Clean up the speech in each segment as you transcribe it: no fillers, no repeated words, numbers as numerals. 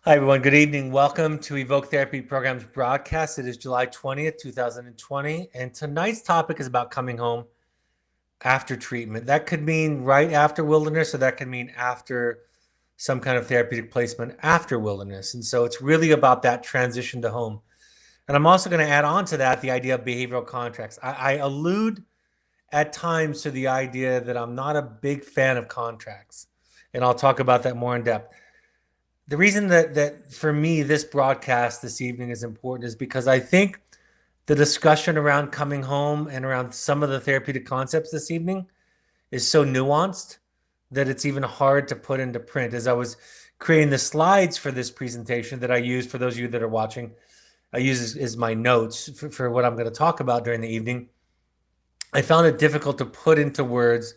Hi, everyone. Good evening. Welcome to Evoke Therapy Program's broadcast. It is July 20th, 2020. And tonight's topic is about coming home after treatment. That could mean right after wilderness, or that could mean after some kind of therapeutic placement after wilderness. And so it's really about that transition to home. And I'm also going to add on to that the idea of behavioral contracts. I allude at times to the idea that I'm not a big fan of contracts. And I'll talk about that more in depth. The reason that for me this broadcast this evening is important is because I think the discussion around coming home and around some of the therapeutic concepts this evening is so nuanced that it's even hard to put into print. As I was creating the slides for this presentation that I use for those of you that are watching, I use as my notes for what I'm going to talk about during the evening. I found it difficult to put into words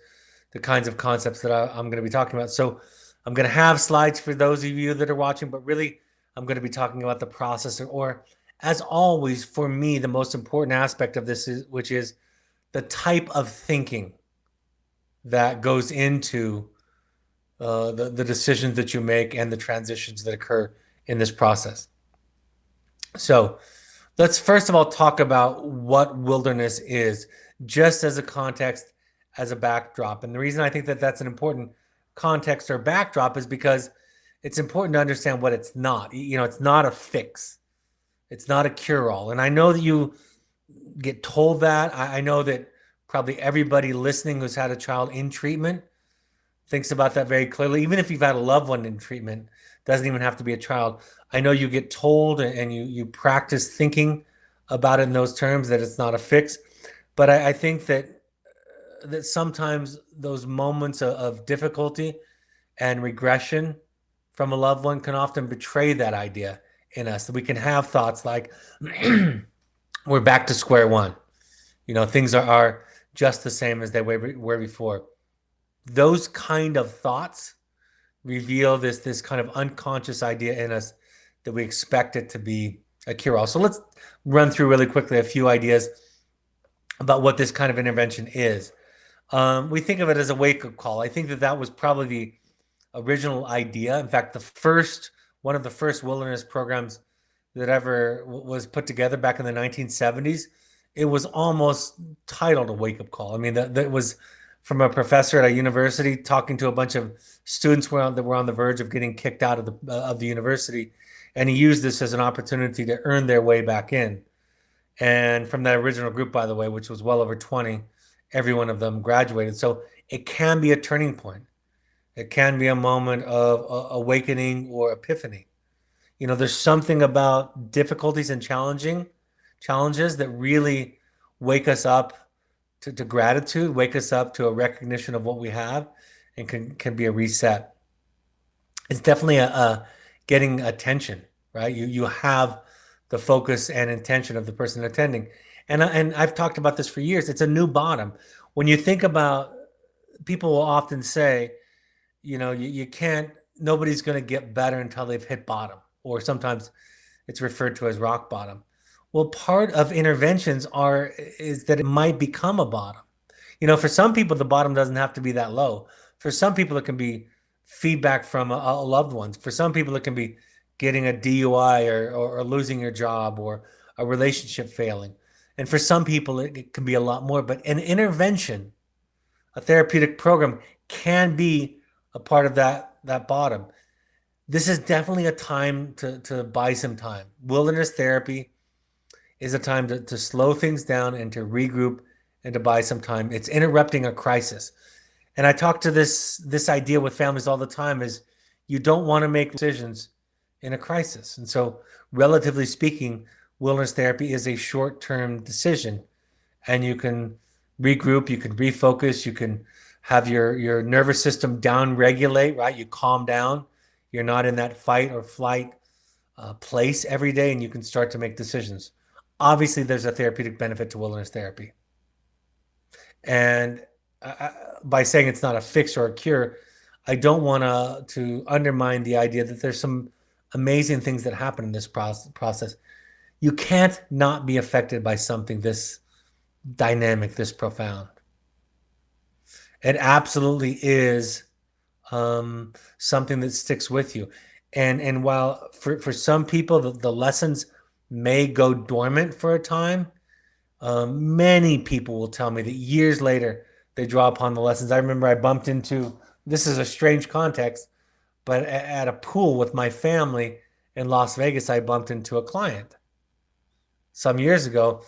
the kinds of concepts that I'm going to be talking about. So I'm going to have slides for those of you that are watching, but really I'm going to be talking about the process, or as always, for me, the most important aspect of this is, which is the type of thinking that goes into the decisions that you make and the transitions that occur in this process. So let's first of all talk about what wilderness is, just as a context, as a backdrop. And the reason I think that that's an important context or backdrop is because it's important to understand what it's not. You know, it's not a fix. It's not a cure-all. And I know that you get told that. I know that probably everybody listening who's had a child in treatment thinks about that very clearly. Even if you've had a loved one in treatment, doesn't even have to be a child. I know you get told and you practice thinking about it in those terms, that it's not a fix. But I think that sometimes those moments of difficulty and regression from a loved one can often betray that idea in us, that we can have thoughts like we're back to square one. You know, things are just the same as they were before. Those kind of thoughts reveal this kind of unconscious idea in us that we expect it to be a cure-all. So let's run through really quickly a few ideas about what this kind of intervention is. We think of it as a wake-up call. I think that was probably the original idea. In fact, one of the first wilderness programs that ever was put together back in the 1970s, it was almost titled a wake-up call. I mean, that was from a professor at a university talking to a bunch of students that were on the verge of getting kicked out of the university, and he used this as an opportunity to earn their way back in. And from that original group, by the way, which was well over 20, every one of them graduated. So it can be a turning point. It can be a moment of awakening or epiphany. You know, there's something about difficulties and challenges that really wake us up to gratitude, wake us up to a recognition of what we have, and can be a reset. It's definitely a getting attention, right? You have the focus and intention of the person attending. And I've talked about this for years. It's a new bottom. When you think about, people will often say, you know, you can't, nobody's going to get better until they've hit bottom, or sometimes it's referred to as rock bottom. Well, part of interventions is that it might become a bottom. You know, for some people, the bottom doesn't have to be that low. For some people, it can be feedback from a loved one. For some people, it can be getting a DUI or losing your job or a relationship failing. And for some people, it can be a lot more. But an intervention, a therapeutic program, can be a part of that bottom. This is definitely a time to buy some time. Wilderness therapy is a time to slow things down and to regroup and to buy some time. It's interrupting a crisis. And I talk to this idea with families all the time, is you don't want to make decisions in a crisis. And so, relatively speaking, wilderness therapy is a short-term decision, and you can regroup, you can refocus, you can have your nervous system down regulate, right? You calm down. You're not in that fight or flight place every day, and you can start to make decisions. Obviously, there's a therapeutic benefit to wilderness therapy. And by saying it's not a fix or a cure, I don't want to undermine the idea that there's some amazing things that happen in this process. You can't not be affected by something this dynamic, this profound. It absolutely is something that sticks with you. And while for some people the lessons may go dormant for a time, many people will tell me that years later they draw upon the lessons. I remember I bumped into, this is a strange context, but at a pool with my family in Las Vegas, I bumped into a client some years ago,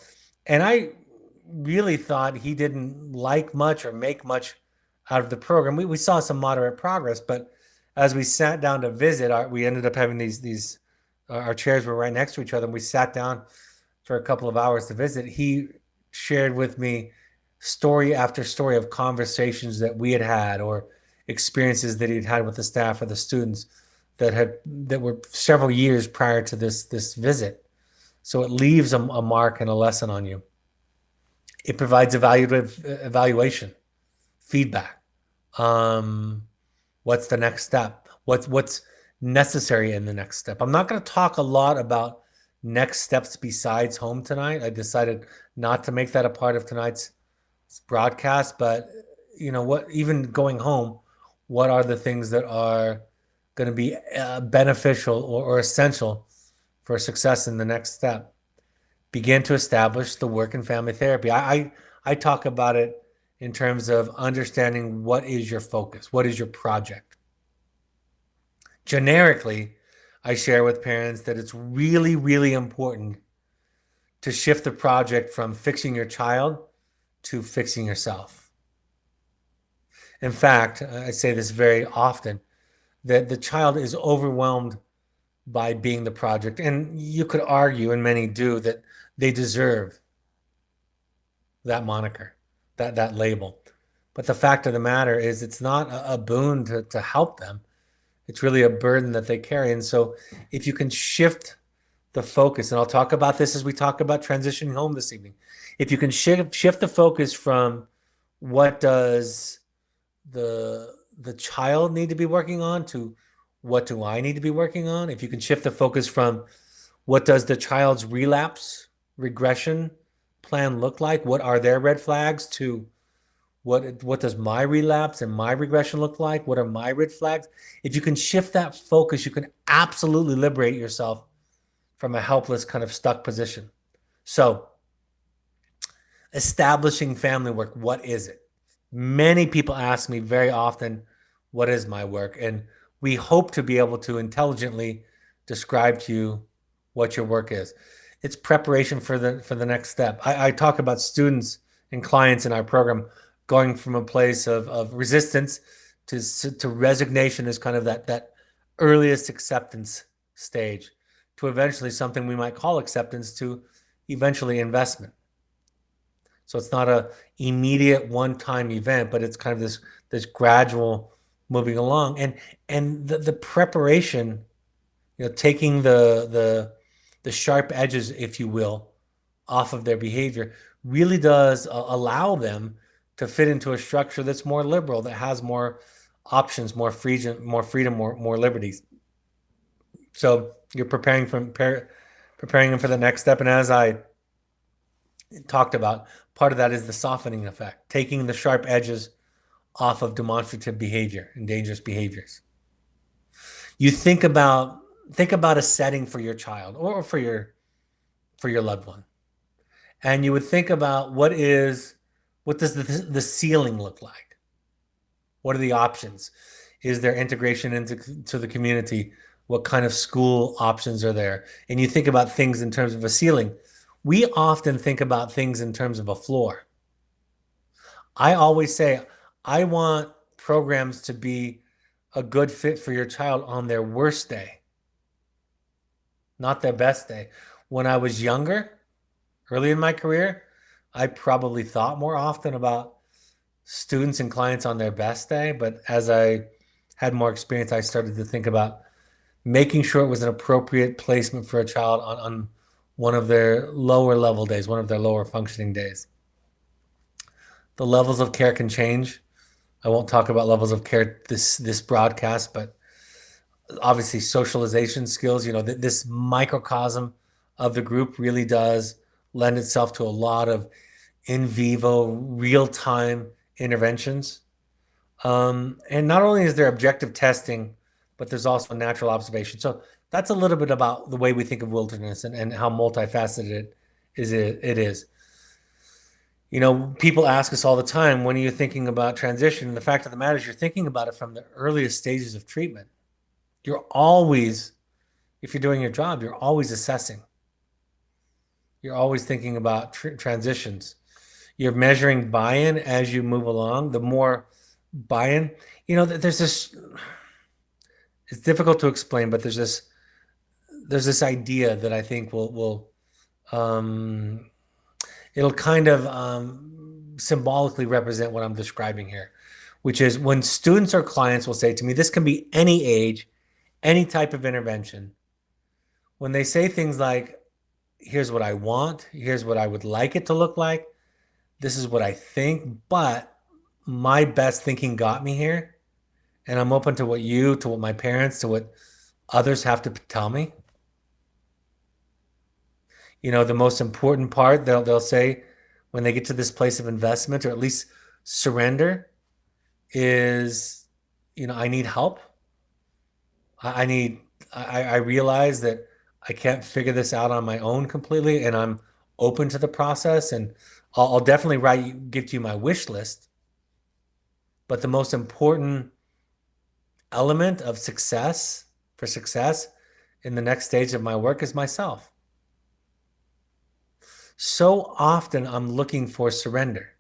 and I really thought he didn't like much or make much out of the program. We saw some moderate progress, but as we sat down to visit, we ended up having these our chairs were right next to each other, and we sat down for a couple of hours to visit. He shared with me story after story of conversations that we had had or experiences that he'd had with the staff or the students that were several years prior to this visit. So it leaves a mark and a lesson on you. It provides evaluation, feedback. What's the next step? What's necessary in the next step? I'm not going to talk a lot about next steps besides home tonight. I decided not to make that a part of tonight's broadcast, but what, even going home, what are the things that are going to be beneficial or essential for success in the next step? Begin to establish the work and family therapy. I talk about it in terms of understanding what is your focus, what is your project. Generically, I share with parents that it's really, really important to shift the project from fixing your child to fixing yourself. In fact, I say this very often, that the child is overwhelmed by being the project. And you could argue, and many do, that they deserve that moniker, that label. But the fact of the matter is it's not a boon to help them. It's really a burden that they carry. And so if you can shift the focus, and I'll talk about this as we talk about transitioning home this evening. If you can shift the focus from what does the child need to be working on to what do I need to be working on? If you can shift the focus from what does the child's relapse regression plan look like? What are their red flags to what does my relapse and my regression look like? What are my red flags? If you can shift that focus, you can absolutely liberate yourself from a helpless kind of stuck position. So, establishing family work, what is it? Many people ask me very often, what is my work? And we hope to be able to intelligently describe to you what your work is. It's preparation for the next step. I talk about students and clients in our program going from a place of resistance to resignation as kind of that earliest acceptance stage, to eventually something we might call acceptance, to eventually investment. So it's not a immediate one-time event, but it's kind of this gradual moving along. And the preparation, taking the sharp edges, if you will, off of their behavior really does allow them to fit into a structure that's more liberal, that has more options, more freedom, more liberties. So you're preparing them for the next step. And as I talked about, part of that is the softening effect, taking the sharp edges off of demonstrative behavior and dangerous behaviors. You think about a setting for your child or for your loved one, and you would think about what does the ceiling look like? What are the options? Is there integration into the community? What kind of school options are there? And you think about things in terms of a ceiling. We often think about things in terms of a floor. I always say, I want programs to be a good fit for your child on their worst day, not their best day. When I was younger, early in my career, I probably thought more often about students and clients on their best day. But as I had more experience, I started to think about making sure it was an appropriate placement for a child on one of their lower level days, one of their lower functioning days. The levels of care can change. I won't talk about levels of care this broadcast, but obviously socialization skills, this microcosm of the group really does lend itself to a lot of in vivo, real-time interventions. And not only is there objective testing but there's also natural observation. So that's a little bit about the way we think of wilderness and how multifaceted it is. You know, people ask us all the time, when are you thinking about transition? And the fact of the matter is you're thinking about it from the earliest stages of treatment. You're always, if you're doing your job, you're always assessing. You're always thinking about transitions. You're measuring buy-in as you move along. The more buy-in, you know, there's this, it's difficult to explain, but there's this idea that I think will um, it'll kind of symbolically represent what I'm describing here, which is when students or clients will say to me, this can be any age, any type of intervention. When they say things like, here's what I want, here's what I would like it to look like, this is what I think, but my best thinking got me here, and I'm open to what my parents, to what others have to tell me. You know, the most important part, they'll say when they get to this place of investment, or at least surrender, is, you know, I need help. I need, I realize that I can't figure this out on my own completely, and I'm open to the process. And I'll definitely give to you my wish list. But the most important element of success in the next stage of my work is myself. So often I'm looking for surrender.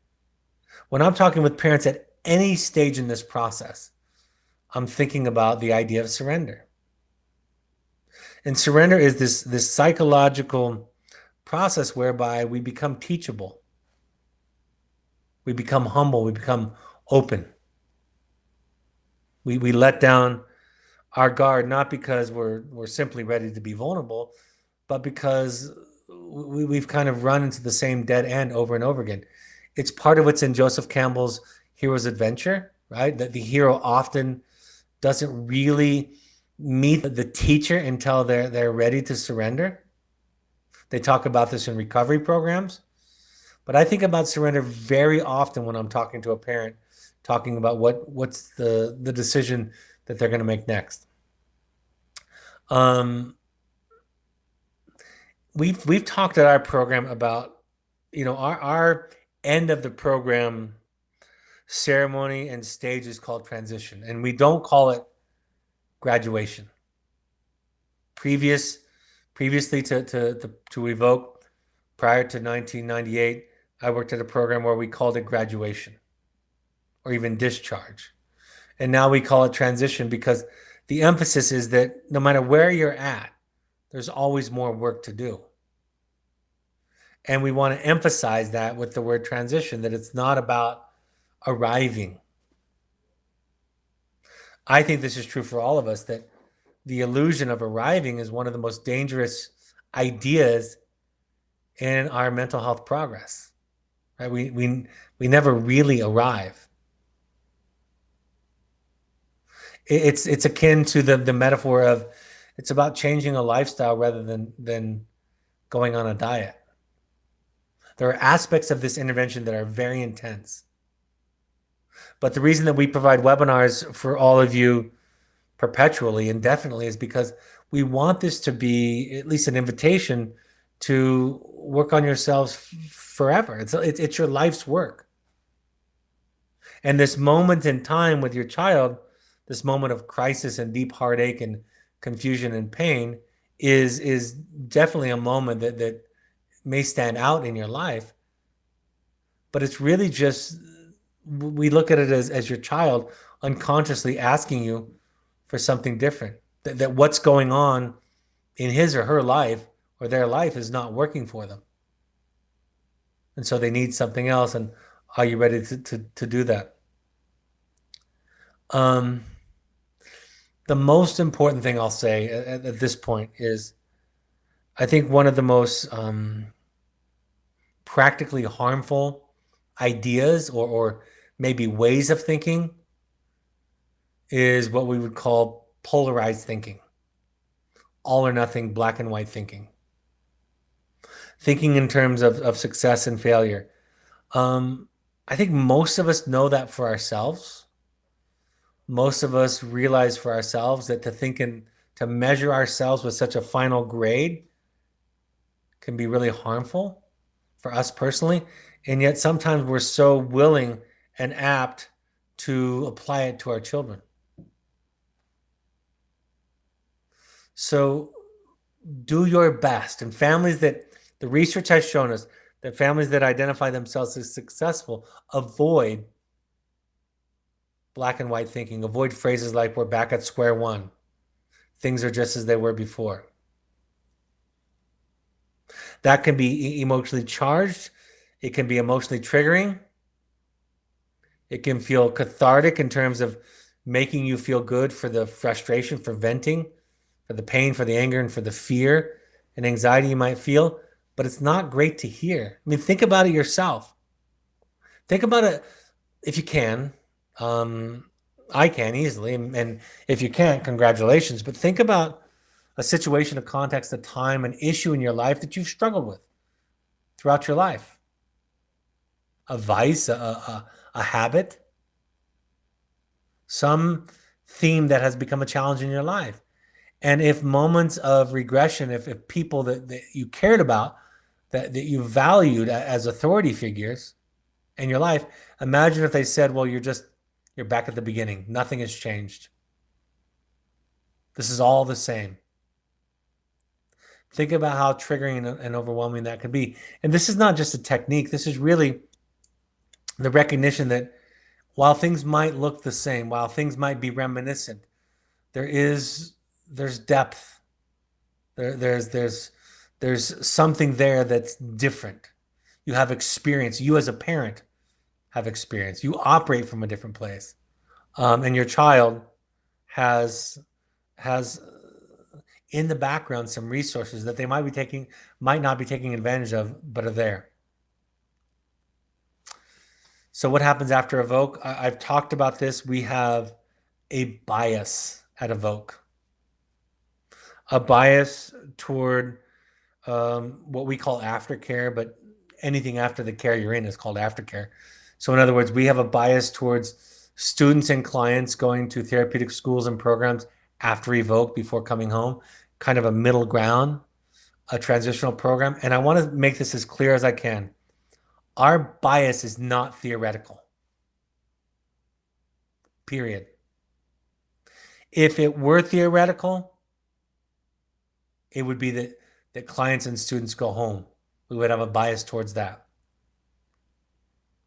When I'm talking with parents at any stage in this process, I'm thinking about the idea of surrender. And surrender is this psychological process whereby we become teachable. We become humble. We become open. We let down our guard, not because we're simply ready to be vulnerable, but because we've kind of run into the same dead end over and over again. It's part of what's in Joseph Campbell's hero's adventure, right? That the hero often doesn't really meet the teacher until they're ready to surrender. They talk about this in recovery programs, but I think about surrender very often when I'm talking to a parent, talking about what's the decision that they're going to make next. We've talked at our program about, you know, our end of the program ceremony and stage is called transition, and we don't call it graduation. Previously to Evoke, prior to 1998, I worked at a program where we called it graduation or even discharge. And now we call it transition because the emphasis is that no matter where you're at, there's always more work to do. And we want to emphasize that with the word transition, that it's not about arriving. I think this is true for all of us, that the illusion of arriving is one of the most dangerous ideas in our mental health progress. Right? We never really arrive. It's akin to the metaphor of, it's about changing a lifestyle rather than going on a diet. There are aspects of this intervention that are very intense. But the reason that we provide webinars for all of you perpetually, indefinitely, is because we want this to be at least an invitation to work on yourselves forever. It's your life's work. And this moment in time with your child, this moment of crisis and deep heartache and confusion and pain, is definitely a moment that may stand out in your life. But it's really just, we look at it as your child unconsciously asking you for something different, that what's going on in his or her life or their life is not working for them. And so they need something else. And are you ready to do that? The most important thing I'll say at this point is, I think one of the most practically harmful ideas or maybe ways of thinking is what we would call polarized thinking. All or nothing, black and white thinking. Thinking in terms of success and failure. I think most of us know that for ourselves. most of us realize for ourselves that to measure ourselves with such a final grade can be really harmful for us personally. And yet sometimes we're so willing and apt to apply it to our children. So do your best. And the research has shown us that families that identify themselves as successful avoid black and white thinking, avoid phrases like we're back at square one. Things are just as they were before. That can be emotionally charged. It can be emotionally triggering. It can feel cathartic in terms of making you feel good for the frustration, for venting, for the pain, for the anger, and for the fear and anxiety you might feel. But it's not great to hear. I mean, think about it yourself. Think about it if you can. I can easily. And if you can't, congratulations. But think about a situation, a context, a time, an issue in your life that you've struggled with throughout your life. A vice, a habit, some theme that has become a challenge in your life. And if moments of regression, if people that you cared about, that you valued as authority figures in your life, imagine if they said, well, you're back at the beginning. Nothing has changed. This is all the same. Think about how triggering and overwhelming that could be. And this is not just a technique. This is really the recognition that while things might look the same, while things might be reminiscent, there's depth. There's something there that's different. You have experience. You as a parent have experience. You operate from a different place, and your child has in the background some resources that they might not be taking advantage of, but are there. So what happens after Evoke? I've talked about this. We have a bias at Evoke, a bias toward what we call aftercare, but anything after the care you're in is called aftercare. So in other words, we have a bias towards students and clients going to therapeutic schools and programs after Evoke before coming home, kind of a middle ground, a transitional program. And I want to make this as clear as I can. Our bias is not theoretical. Period. If it were theoretical, it would be that clients and students go home. We would have a bias towards that.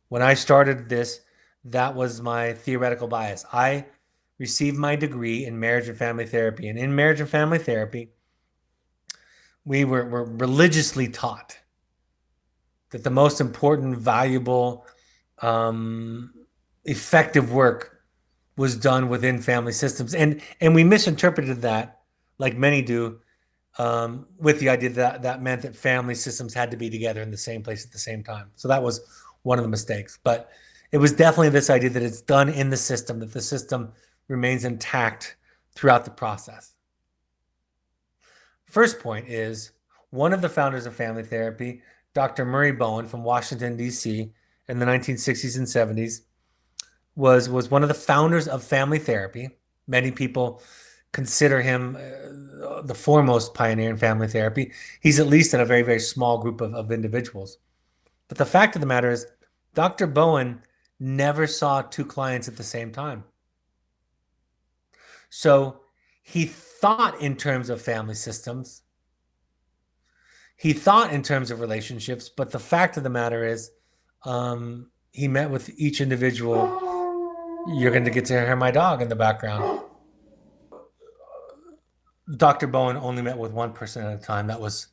When I started this, that was my theoretical bias. I received my degree in marriage and family therapy. And in marriage and family therapy, we were religiously taught that the most important, valuable, effective work was done within family systems. And we misinterpreted that, like many do, with the idea that meant that family systems had to be together in the same place at the same time. So that was one of the mistakes. But it was definitely this idea that it's done in the system, that the system remains intact throughout the process. First point is, one of the founders of family therapy, Dr. Murray Bowen from Washington, D.C. in the 1960s and 70s, was one of the founders of family therapy. Many people consider him the foremost pioneer in family therapy. He's at least in a very, very small group of individuals. But the fact of the matter is, Dr. Bowen never saw two clients at the same time. So he thought in terms of family systems. He thought in terms of relationships, but the fact of the matter is, he met with each individual. You're going to get to hear my dog in the background. Dr. Bowen only met with one person at a time. That was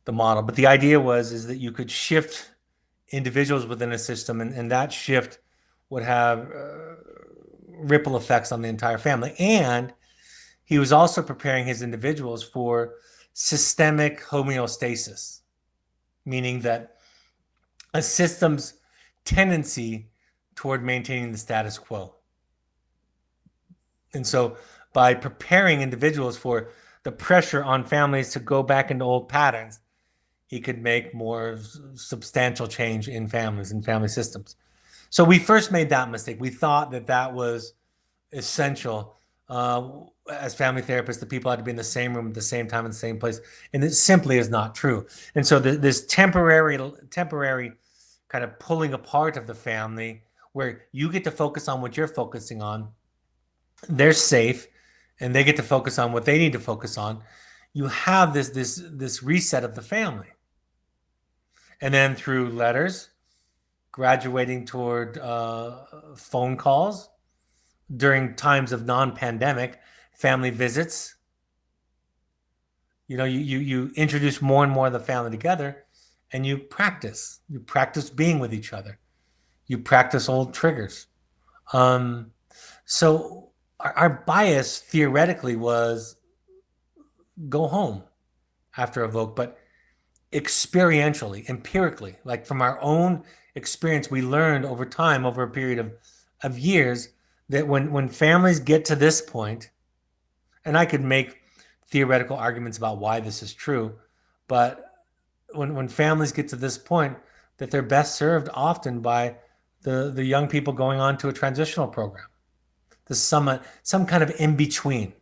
the model. But the idea is that you could shift individuals within a system, and that shift would have ripple effects on the entire family. And he was also preparing his individuals for systemic homeostasis, meaning that a system's tendency toward maintaining the status quo. And so by preparing individuals for the pressure on families to go back into old patterns, he could make more substantial change in families and family systems. So we first made that mistake. We thought that was essential. As family therapists, the people had to be in the same room at the same time in the same place, and it simply is not true. And so this temporary kind of pulling apart of the family, where you get to focus on what you're focusing on, they're safe, and they get to focus on what they need to focus on. You have this reset of the family, and then through letters, graduating toward phone calls during times of non-pandemic, family visits. You introduce more and more of the family together, and you practice being with each other, you practice old triggers. So our bias theoretically was go home after Evoke, but experientially, empirically, like from our own experience, we learned over time, over a period of years, that when families get to this point, and I could make theoretical arguments about why this is true, but when families get to this point, that they're best served often by the young people going on to a transitional program, some kind of in between,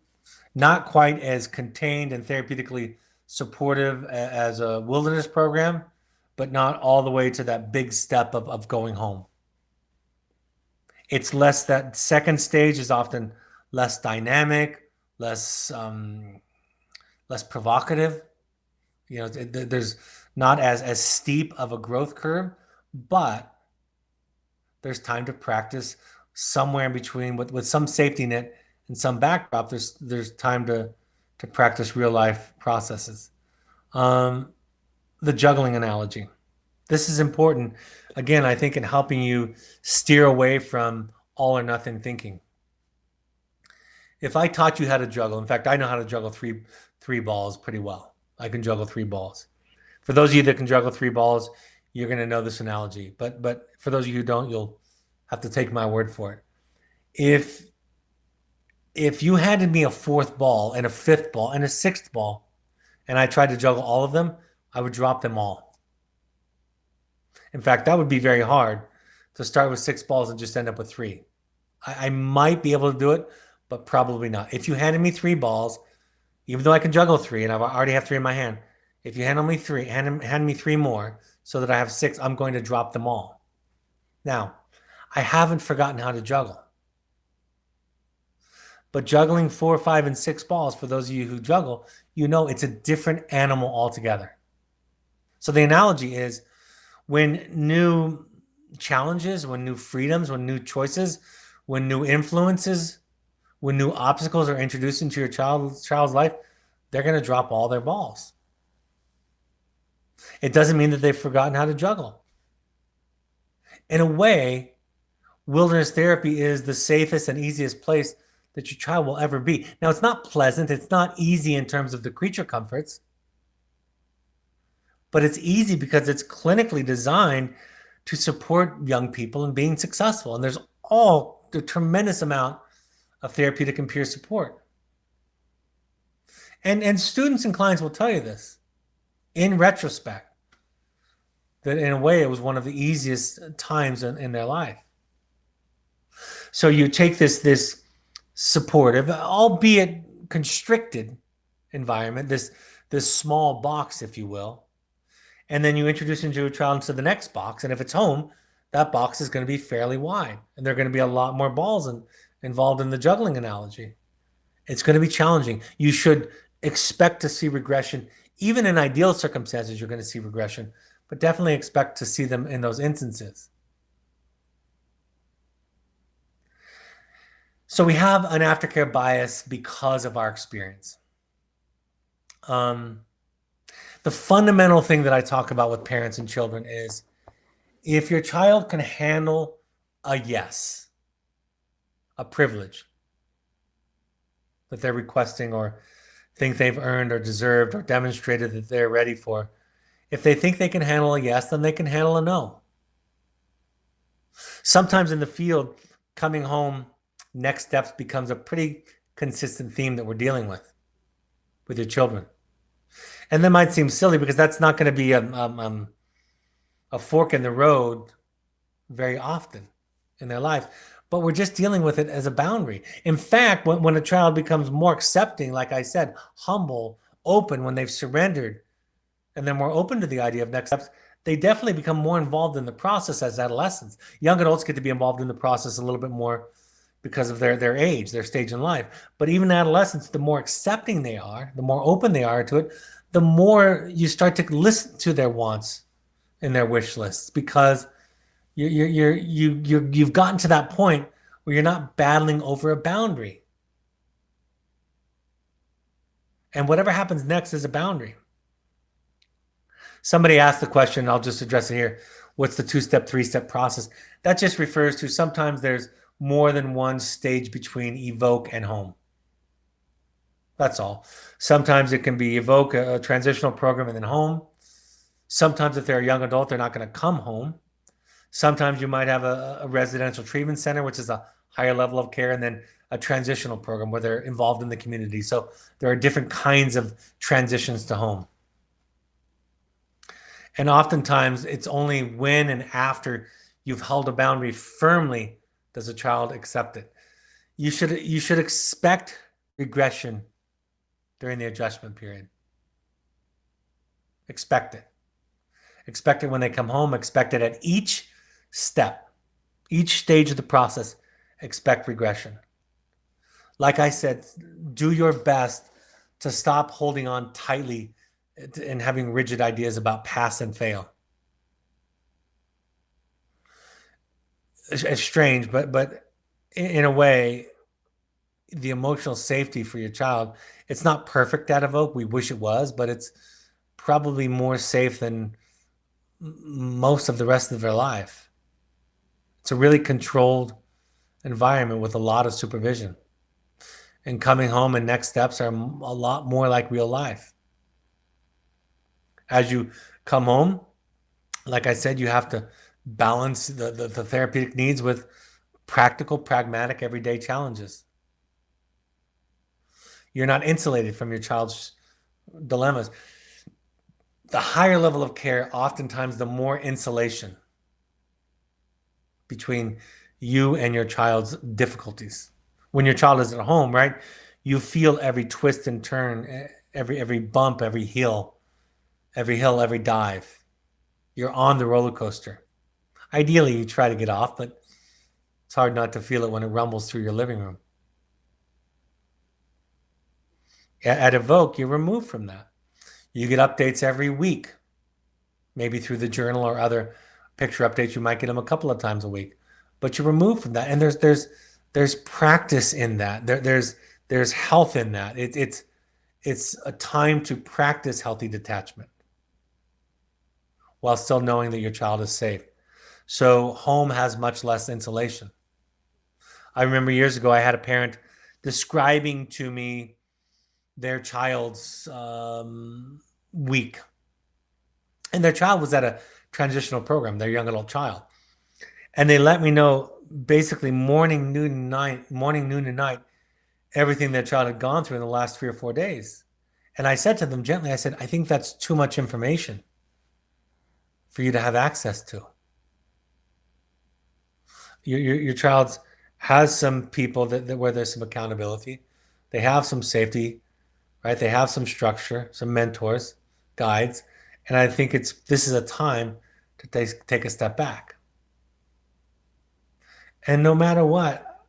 not quite as contained and therapeutically supportive as a wilderness program, but not all the way to that big step of going home. It's less, that second stage is often less dynamic, less provocative. There's not as steep of a growth curve, but there's time to practice somewhere in between with some safety net and some backdrop. There's time to practice real life processes. The juggling analogy. This is important, again, I think, in helping you steer away from all or nothing thinking. If I taught you how to juggle, in fact, I know how to juggle three balls pretty well. I can juggle 3 balls. For those of you that can juggle 3 balls, you're going to know this analogy. But for those of you who don't, you'll have to take my word for it. If you handed me a 4th ball and a 5th ball and a 6th ball, and I tried to juggle all of them, I would drop them all. In fact, that would be very hard to start with 6 balls and just end up with 3. I might be able to do it, but probably not. If you handed me 3 balls, even though I can juggle 3 and I already have 3 in my hand, if you hand me 3 more so that I have 6, I'm going to drop them all. Now, I haven't forgotten how to juggle. But juggling 4, 5, and 6 balls, for those of you who juggle, it's a different animal altogether. So the analogy is, when new challenges, when new freedoms, when new choices, when new influences, when new obstacles are introduced into your child's life, they're going to drop all their balls. It doesn't mean that they've forgotten how to juggle. In a way, wilderness therapy is the safest and easiest place that your child will ever be. Now, it's not pleasant. It's not easy in terms of the creature comforts. But it's easy because it's clinically designed to support young people in being successful. And there's a tremendous amount of therapeutic and peer support. And students and clients will tell you this in retrospect, that in a way it was one of the easiest times in their life. So you take this supportive, albeit constricted environment, this small box, if you will, and then you introduce your child into the next box. And if it's home, that box is going to be fairly wide, and there are going to be a lot more balls involved in the juggling analogy. It's going to be challenging. You should expect to see regression. Even in ideal circumstances, you're going to see regression, but definitely expect to see them in those instances. So we have an aftercare bias because of our experience. The fundamental thing that I talk about with parents and children is, if your child can handle a yes, a privilege that they're requesting or think they've earned or deserved or demonstrated that they're ready for, if they think they can handle a yes, then they can handle a no. Sometimes in the field, coming home, next steps becomes a pretty consistent theme that we're dealing with your children. And that might seem silly because that's not going to be a fork in the road very often in their life. but we're just dealing with it as a boundary. In fact, when a child becomes more accepting, like I said, humble, open, when they've surrendered and they're more open to the idea of next steps, they definitely become more involved in the process as adolescents. Young adults get to be involved in the process a little bit more because of their age, their stage in life. But even adolescents, the more accepting they are, the more open they are to it, the more you start to listen to their wants and their wish lists, because you've gotten to that point where you're not battling over a boundary. And whatever happens next is a boundary. Somebody asked the question, I'll just address it here. What's the 2-step, 3-step process? That just refers to sometimes there's more than one stage between evoke and home. That's all. Sometimes it can be evoke, a transitional program, and then home. Sometimes if they're a young adult, they're not going to come home. Sometimes you might have a residential treatment center, which is a higher level of care, and then a transitional program where they're involved in the community. So there are different kinds of transitions to home. And oftentimes it's only when and after you've held a boundary firmly does a child accept it. You should expect regression during the adjustment period. Expect it. Expect it when they come home. Expect it at each step, each stage of the process. Expect regression. Like I said, do your best to stop holding on tightly and having rigid ideas about pass and fail. It's strange, but in a way, the emotional safety for your child, it's not perfect at Evoke. We wish it was, but it's probably more safe than most of the rest of their life. It's a really controlled environment with a lot of supervision. And coming home and next steps are a lot more like real life. As you come home, like I said, you have to balance the therapeutic needs with practical, pragmatic, everyday challenges. You're not insulated from your child's dilemmas. The higher level of care, oftentimes the more insulation between you and your child's difficulties. When your child is at home, right, you feel every twist and turn, every bump, every hill, every dive. You're on the roller coaster. Ideally, you try to get off, but it's hard not to feel it when it rumbles through your living room. At Evoke, you're removed from that. You get updates every week, maybe through the journal or other picture updates. You might get them a couple of times a week, but you're removed from that. And there's practice in that. There's health in that. It's a time to practice healthy detachment while still knowing that your child is safe. So home has much less insulation. I remember years ago, I had a parent describing to me their child's week. And their child was at a transitional program, their young adult child. And they let me know basically morning, noon, and night, everything their child had gone through in the last 3 or 4 days. And I said to them gently, I said, I think that's too much information for you to have access to. Your child has some people that where there's some accountability. They have some safety, right? They have some structure, some mentors, guides. And I think this is a time to take a step back. And no matter what,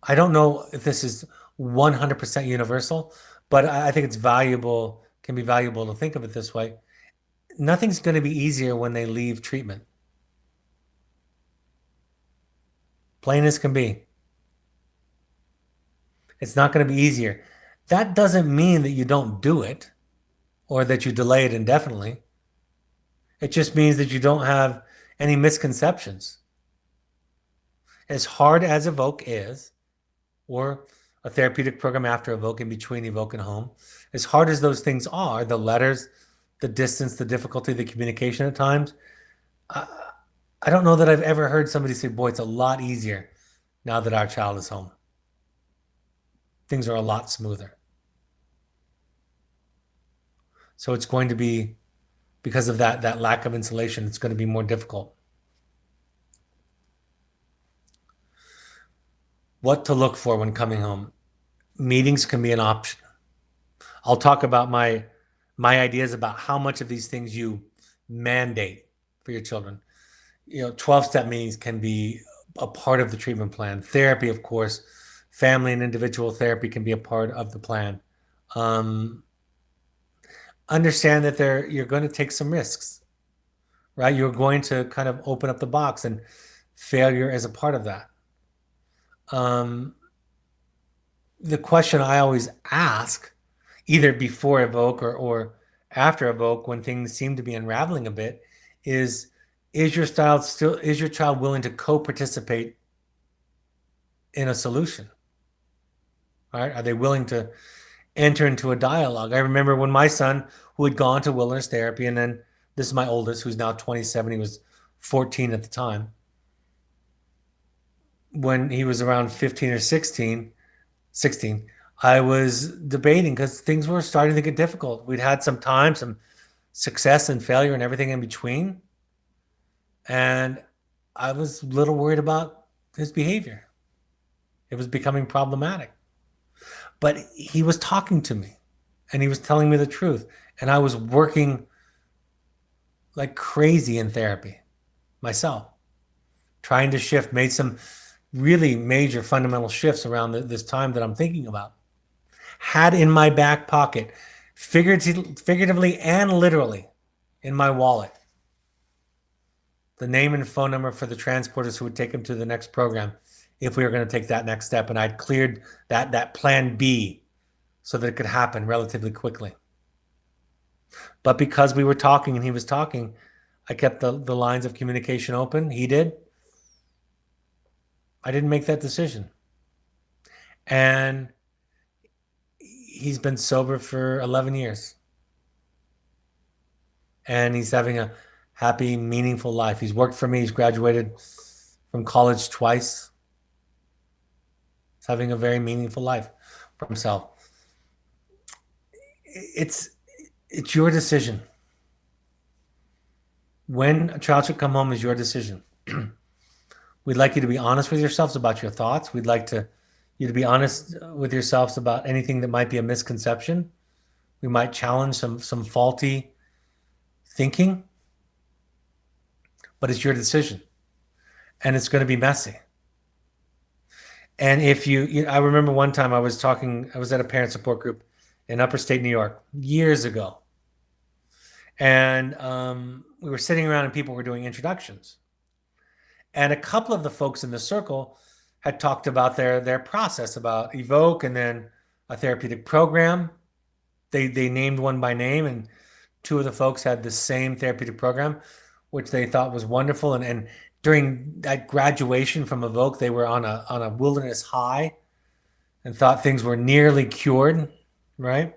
I don't know if this is 100% universal, but I think it's valuable, can be valuable to think of it this way. Nothing's going to be easier when they leave treatment. Plain as can be. It's not going to be easier. That doesn't mean that you don't do it or that you delay it indefinitely. It just means that you don't have any misconceptions. As hard as Evoke is, or a therapeutic program after Evoke, in between Evoke and home, as hard as those things are, the letters, the distance, the difficulty, the communication at times, I don't know that I've ever heard somebody say, boy, it's a lot easier now that our child is home. Things are a lot smoother. So it's going to be, because of that lack of insulation, it's going to be more difficult. What to look for when coming home. Meetings can be an option. I'll talk about my ideas about how much of these things you mandate for your children. 12-step meetings can be a part of the treatment plan. Therapy, of course, family and individual therapy can be a part of the plan. Um, Understand that you're going to take some risks, right? You're going to kind of open up the box, and failure is a part of that. Um, the question I always ask, either before evoke or after evoke, when things seem to be unraveling a bit, is your child willing to co-participate in a solution? All right? Are they willing to enter into a dialogue? I remember when my son, who had gone to wilderness therapy, and then this is my oldest, who's now 27, he was 14 at the time. When he was around 15 or 16, I was debating because things were starting to get difficult. We'd had some time, some success and failure and everything in between. And I was a little worried about his behavior. It was becoming problematic. But he was talking to me and he was telling me the truth. And I was working like crazy in therapy myself, trying to shift, made some really major fundamental shifts around this time that I'm thinking about. Had in my back pocket, figuratively and literally in my wallet, the name and phone number for the transporters who would take him to the next program if we were going to take that next step. And I'd cleared that plan B so that it could happen relatively quickly. But because we were talking and he was talking, I kept the lines of communication open. He did. I didn't make that decision. And he's been sober for 11 years. And he's having a happy, meaningful life. He's worked for me. He's graduated from college twice. He's having a very meaningful life for himself. It's your decision. When a child should come home is your decision. We'd like you to be honest with yourselves about your thoughts. We'd like you to be honest with yourselves about anything that might be a misconception. We might challenge some faulty thinking, but it's your decision, and it's going to be messy. And if I remember one time I was at a parent support group in upstate New York years ago, and we were sitting around and people were doing introductions, and a couple of the folks in the circle had talked about their process about Evoke and then a therapeutic program. They named one by name, and two of the folks had the same therapeutic program, which they thought was wonderful. And during that graduation from Evoke, they were on a wilderness high and thought things were nearly cured, right?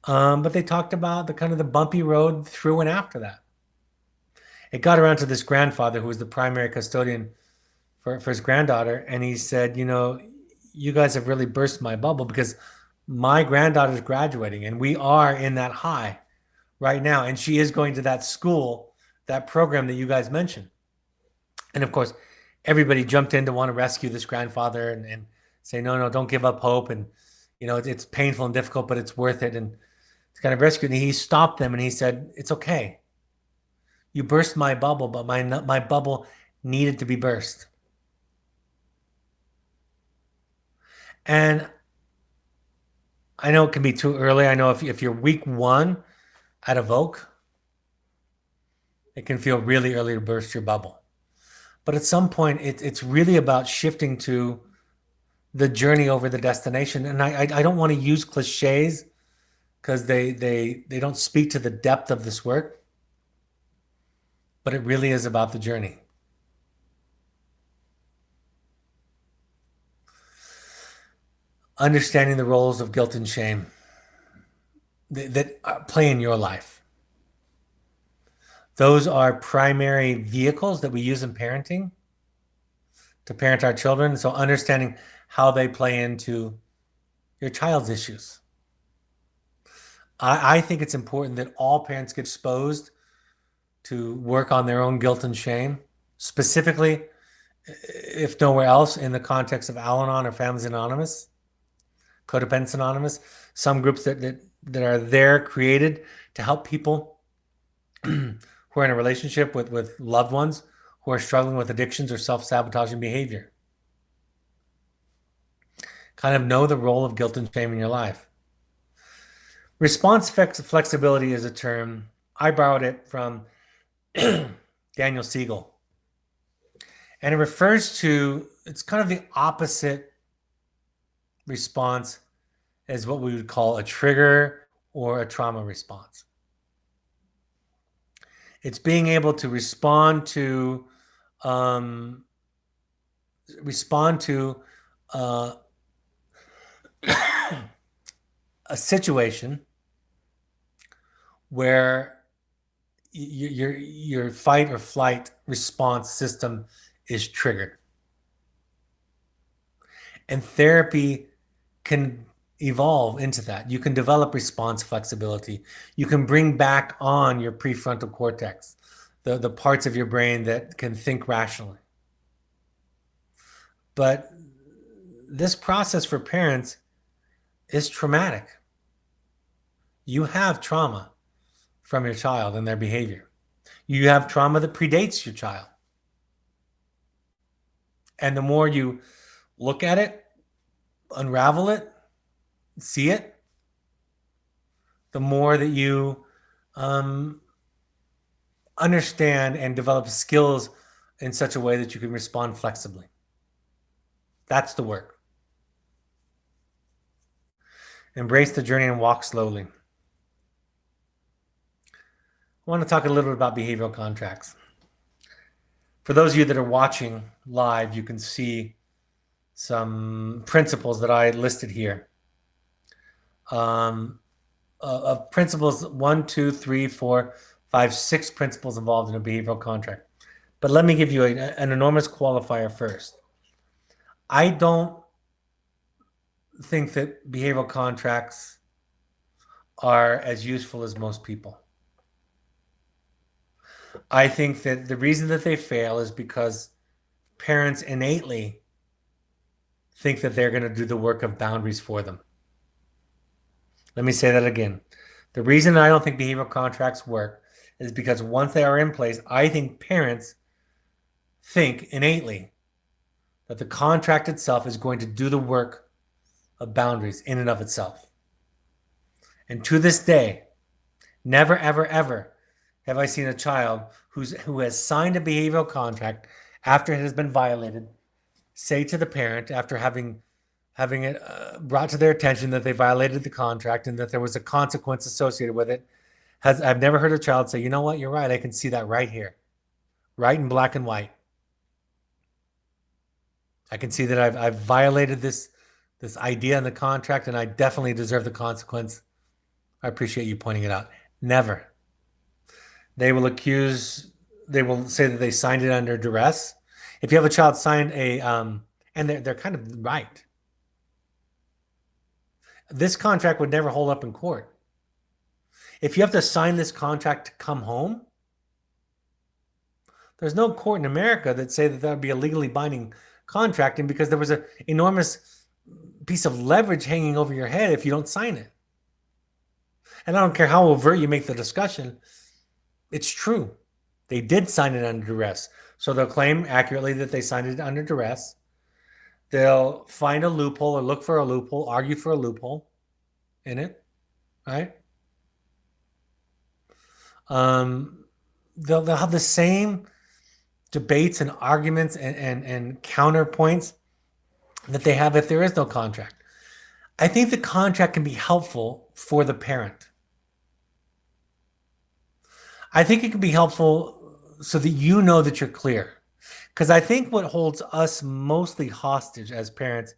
But they talked about the kind of the bumpy road through and after that. It got around to this grandfather who was the primary custodian for his granddaughter, and he said, you guys have really burst my bubble because my granddaughter's graduating and we are in that high right now, and she is going to that school, that program that you guys mentioned. And of course, everybody jumped in to want to rescue this grandfather and say, no, don't give up hope. And, it's painful and difficult, but it's worth it. And it's kind of rescued. And he stopped them and he said, it's okay. You burst my bubble, but my bubble needed to be burst. And I know it can be too early. I know if you're week one at Evoke, it can feel really early to burst your bubble. But at some point, it's really about shifting to the journey over the destination. And I don't want to use cliches because they don't speak to the depth of this work. But it really is about the journey. Understanding the roles of guilt and shame that play in your life. Those are primary vehicles that we use in parenting to parent our children. So understanding how they play into your child's issues. I think it's important that all parents get exposed to work on their own guilt and shame, specifically if nowhere else, in the context of Al-Anon or Families Anonymous, Codependence Anonymous, some groups that are there created to help people who are in a relationship with loved ones who are struggling with addictions or self-sabotaging behavior. Kind of know the role of guilt and shame in your life. Response flexibility is a term. I borrowed it from Daniel Siegel. And it refers to, it's kind of the opposite response as what we would call a trigger or a trauma response. It's being able to respond to uh, a situation where your fight or flight response system is triggered. And therapy can evolve into that. You can develop response flexibility. You can bring back on your prefrontal cortex, the parts of your brain that can think rationally. But this process for parents is traumatic. You have trauma from your child and their behavior. You have trauma that predates your child. And the more you look at it, unravel it, see it, the more that you understand and develop skills in such a way that you can respond flexibly. That's the work. Embrace the journey and walk slowly. I want to talk a little bit about behavioral contracts. For those of you that are watching live, you can see some principles that I listed here. Of principles 1, 2, 3, 4, 5, 6 principles involved in a behavioral contract. But let me give you an enormous qualifier first. I don't think that behavioral contracts are as useful as most people. I think that the reason that they fail is because parents innately think that they're going to do the work of boundaries for them. Let me say that again. The reason I don't think behavioral contracts work is because once they are in place, I think parents think innately that the contract itself is going to do the work of boundaries in and of itself. And to this day, never, ever, ever have I seen a child who has signed a behavioral contract after it has been violated say to the parent, after having it brought to their attention that they violated the contract and that there was a consequence associated with it, I've never heard a child say, you know what, you're right, I can see that right here, right in black and white. I can see that I've violated this idea in the contract, and I definitely deserve the consequence. I appreciate you pointing it out. Never. They will say that they signed it under duress. If you have a child sign and they're kind of right. This contract would never hold up in court. If you have to sign this contract to come home, there's no court in America that say that would be a legally binding contract, and because there was an enormous piece of leverage hanging over your head if you don't sign it. And I don't care how overt you make the discussion, it's true. They did sign it under duress. So they'll claim accurately that they signed it under duress. They'll find a loophole or look for a loophole, argue for a loophole in it, right? They'll have the same debates and arguments and counterpoints that they have if there is no contract. I think the contract can be helpful for the parent. I think it can be helpful so that you know that you're clear. Because I think what holds us mostly hostage as parents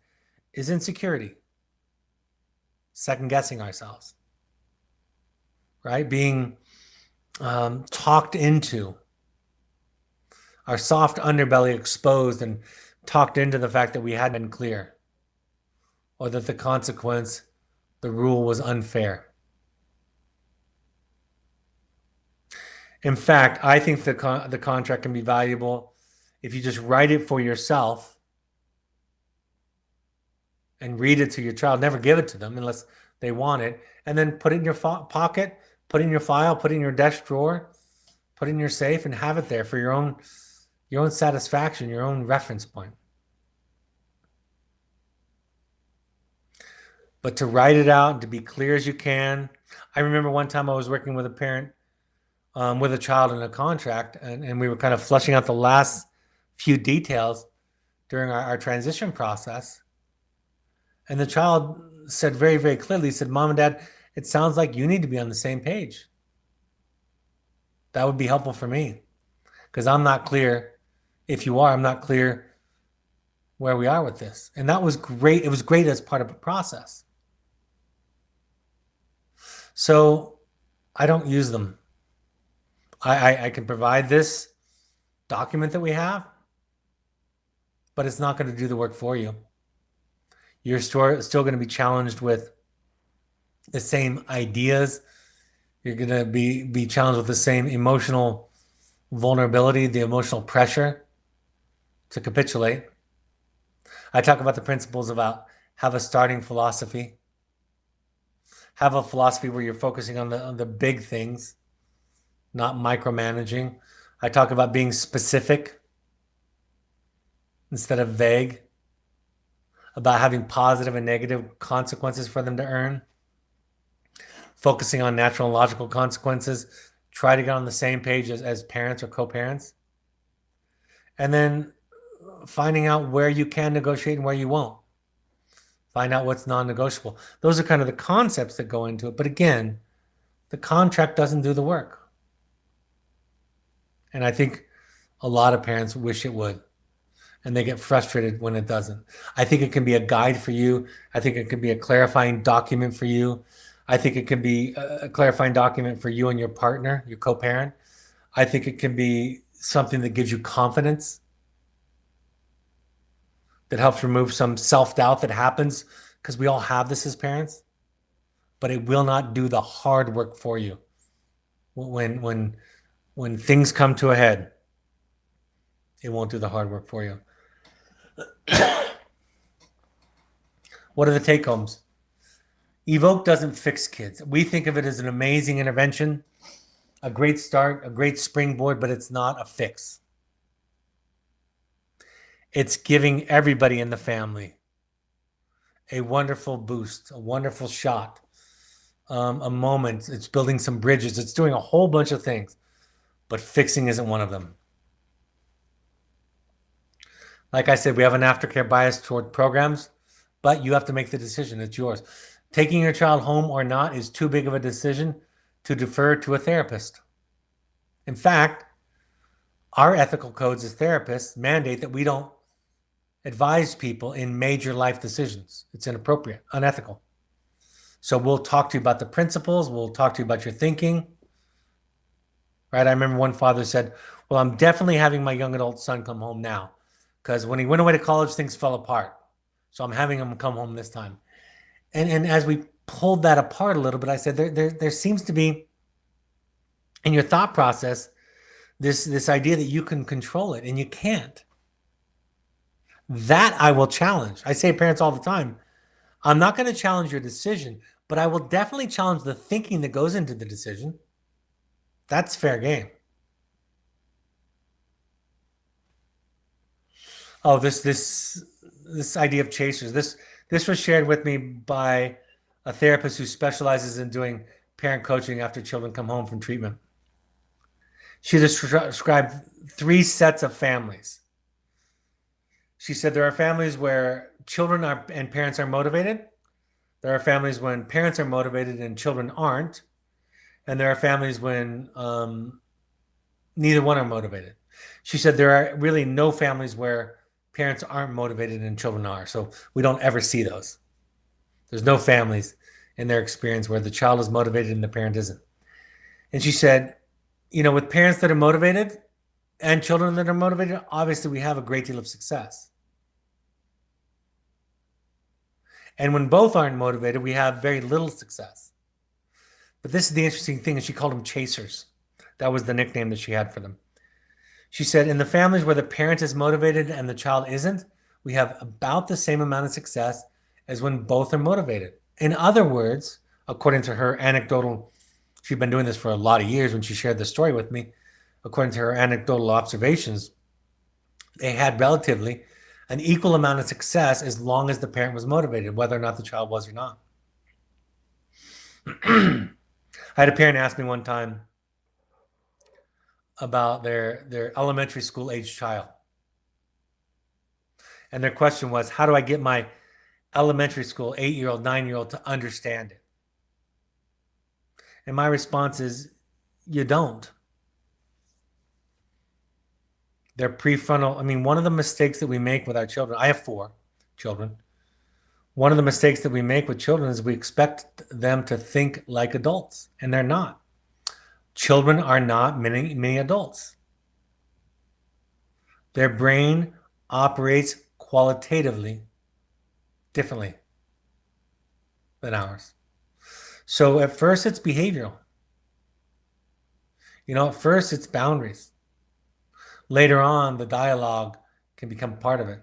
is insecurity, second-guessing ourselves, right? Being talked into, our soft underbelly exposed and talked into the fact that we hadn't been clear, or that the consequence, the rule was unfair. In fact, I think the contract can be valuable if you just write it for yourself and read it to your child, never give it to them unless they want it, and then put it in your pocket, put it in your file, put it in your desk drawer, put it in your safe, and have it there for your own satisfaction, your own reference point. But to write it out and to be clear as you can. I remember one time I was working with a parent with a child in a contract, and we were kind of fleshing out the last few details during our transition process. And the child said very, very clearly, he said, "Mom and Dad, it sounds like you need to be on the same page. That would be helpful for me because I'm not clear. If you are, I'm not clear where we are with this." And that was great. It was great as part of a process. So I don't use them. I can provide this document that we have, but it's not going to do the work for you. You're still going to be challenged with the same ideas. You're going to be challenged with the same emotional vulnerability, the emotional pressure to capitulate. I talk about the principles about have a starting philosophy. Have a philosophy where you're focusing on the big things, not micromanaging. I talk about being specific instead of vague, about having positive and negative consequences for them to earn, focusing on natural and logical consequences, try to get on the same page as parents or co-parents, and then finding out where you can negotiate and where you won't. Find out what's non-negotiable. Those are kind of the concepts that go into it. But again, the contract doesn't do the work. And I think a lot of parents wish it would. And they get frustrated when it doesn't. I think it can be a guide for you. I think it can be a clarifying document for you. I think it can be a clarifying document for you and your partner, your co-parent. I think it can be something that gives you confidence, that helps remove some self-doubt that happens because we all have this as parents, but it will not do the hard work for you. When things come to a head, it won't do the hard work for you. What are the take-homes? Evoke doesn't fix kids. We think of it as an amazing intervention, a great start, a great springboard, but it's not a fix. It's giving everybody in the family a wonderful boost, a wonderful shot, a moment. It's building some bridges. It's doing a whole bunch of things, but fixing isn't one of them. Like I said, we have an aftercare bias toward programs, but you have to make the decision. It's yours. Taking your child home or not is too big of a decision to defer to a therapist. In fact, our ethical codes as therapists mandate that we don't advise people in major life decisions. It's inappropriate, unethical. So we'll talk to you about the principles. We'll talk to you about your thinking. Right? I remember one father said, "Well, I'm definitely having my young adult son come home now because when he went away to college, things fell apart. So I'm having him come home this time." And as we pulled that apart a little bit, I said, there seems to be in your thought process this idea that you can control it, and you can't. That I will challenge. I say to parents all the time, I'm not going to challenge your decision, but I will definitely challenge the thinking that goes into the decision. That's fair game. Oh, this idea of chasers. This was shared with me by a therapist who specializes in doing parent coaching after children come home from treatment. She described 3 sets of families. She said there are families where children and parents are motivated. There are families when parents are motivated and children aren't. And there are families when neither one are motivated. She said there are really no families where parents aren't motivated and children are. So we don't ever see those. There's no families in their experience where the child is motivated and the parent isn't. And she said, with parents that are motivated and children that are motivated, obviously we have a great deal of success. And when both aren't motivated, we have very little success. But this is the interesting thing, and she called them chasers. That was the nickname that she had for them. She said, in the families where the parent is motivated and the child isn't, we have about the same amount of success as when both are motivated. In other words, according to her anecdotal, she'd been doing this for a lot of years when she shared the story with me. According to her anecdotal observations, they had relatively an equal amount of success as long as the parent was motivated, whether or not the child was or not. I had a parent ask me one time about their elementary school age child. And their question was, how do I get my elementary school 8-year-old, 9-year-old to understand it? And my response is, you don't. Their prefrontal, I mean, one of the mistakes that we make with our children, I have 4 children. One of the mistakes that we make with children is we expect them to think like adults, and they're not. Children are not mini adults. Their brain operates qualitatively differently than ours. So at first it's behavioral. At first it's boundaries. Later on, the dialogue can become part of it.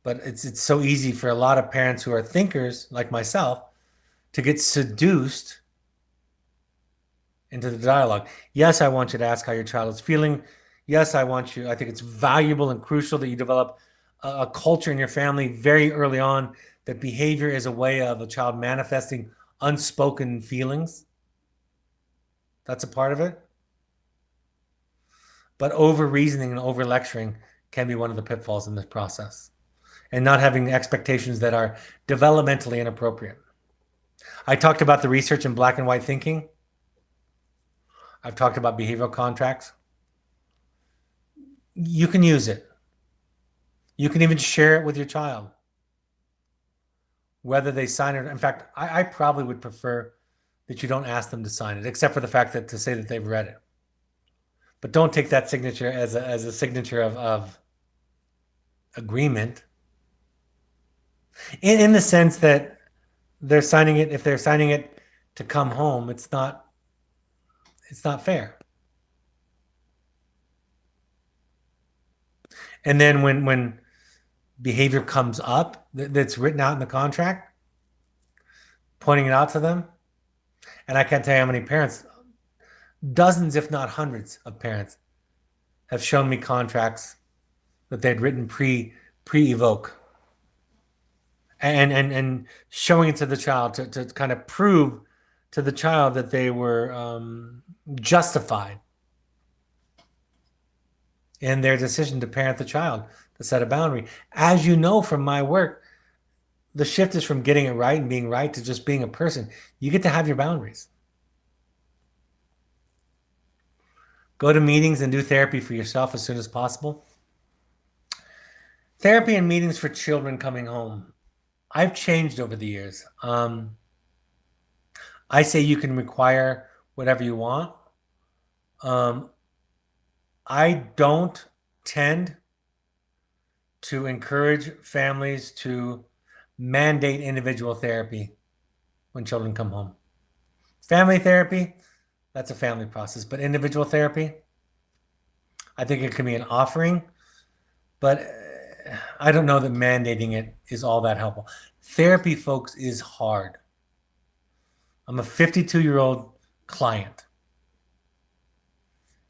But it's so easy for a lot of parents who are thinkers like myself to get seduced into the dialogue. Yes, I want you to ask how your child is feeling. Yes, I think it's valuable and crucial that you develop a culture in your family very early on that behavior is a way of a child manifesting unspoken feelings. That's a part of it. But over reasoning and over lecturing can be one of the pitfalls in this process, and not having expectations that are developmentally inappropriate. I talked about the research in black and white thinking. I've talked about behavioral contracts. You can use it. You can even share it with your child, whether they sign it. In fact, I probably would prefer that you don't ask them to sign it, except for the fact that to say that they've read it. But don't take that signature as a signature of agreement, in the sense that they're signing it. If they're signing it to come home, it's not fair. And then when behavior comes up that's written out in the contract, pointing it out to them, and I can't tell you how many parents, dozens if not hundreds of parents, have shown me contracts that they'd written pre-evoke, and showing it to the child to kind of prove to the child that they were justified in their decision to parent the child, to set a boundary. As you know from my work, the shift is from getting it right and being right to just being a person. You get to have your boundaries. Go to meetings and do therapy for yourself as soon as possible. Therapy and meetings for children coming home. I've changed over the years. I say you can require whatever you want. I don't tend to encourage families to mandate individual therapy when children come home. Family therapy, that's a family process. But individual therapy, I think it can be an offering, but I don't know that mandating it is all that helpful. Therapy, folks, is hard. I'm a 52-year-old client,